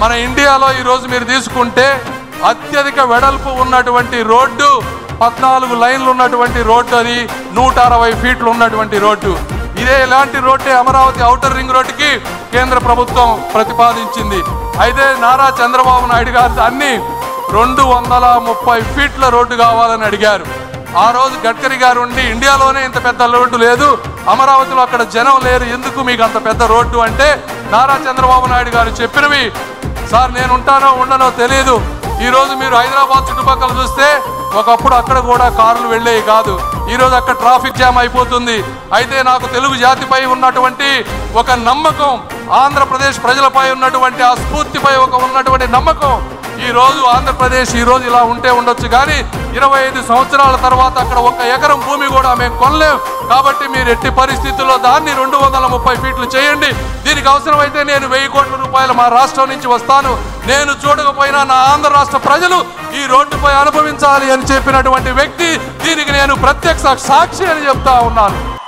మన ఇండియాలో ఈరోజు మీరు తీసుకుంటే అత్యధిక వెడల్పు ఉన్నటువంటి రోడ్డు 14 లైన్లు ఉన్నటువంటి రోడ్డు, అది 160 ఫీట్లు ఉన్నటువంటి రోడ్డు. ఇలాంటి రోడ్డే అమరావతి ఔటర్ రింగ్ రోడ్డుకి కేంద్ర ప్రభుత్వం ప్రతిపాదించింది. అయితే నారా చంద్రబాబు నాయుడు గారు దాన్ని 230 ఫీట్ల రోడ్డు కావాలని అడిగారు. ఆ రోజు గడ్కరీ గారు ఉండి ఇండియాలోనే ఇంత పెద్ద రోడ్డు లేదు, అమరావతిలో అక్కడ జనం లేరు, ఎందుకు మీకు అంత పెద్ద రోడ్డు అంటే నారా చంద్రబాబు నాయుడు గారు చెప్పినవి, సార్ నేను ఉంటానో ఉండనో తెలియదు, ఈరోజు మీరు హైదరాబాద్ చుట్టుపక్కల చూస్తే ఒకప్పుడు అక్కడ కూడా కార్లు వెళ్ళేవి కాదు, ఈరోజు అక్కడ ట్రాఫిక్ జామ్ అయిపోతుంది. అయితే నాకు తెలుగు జాతిపై ఉన్నటువంటి ఒక నమ్మకం, ఆంధ్రప్రదేశ్ ప్రజలపై ఉన్నటువంటి ఆ స్ఫూర్తిపై ఉన్నటువంటి నమ్మకం, ఈరోజు ఆంధ్రప్రదేశ్ ఈరోజు ఇలా ఉంటే ఉండొచ్చు, కానీ 25 సంవత్సరాల తర్వాత అక్కడ 1 ఎకరం భూమి కూడా మేము కొనలేం. కాబట్టి మీరు ఎట్టి పరిస్థితుల్లో దాన్ని 230 ఫీట్లు చేయండి. దీనికి అవసరమైతే నేను 1000 కోట్ల రూపాయలు మా రాష్ట్రం నుంచి వస్తాను, నేను చూడకపోయినా నా ఆంధ్ర రాష్ట్ర ప్రజలు ఈ రోడ్డుపై అనుభవించాలి అని చెప్పినటువంటి వ్యక్తి, దీనికి నేను ప్రత్యక్ష సాక్షి అని చెప్తా ఉన్నాను.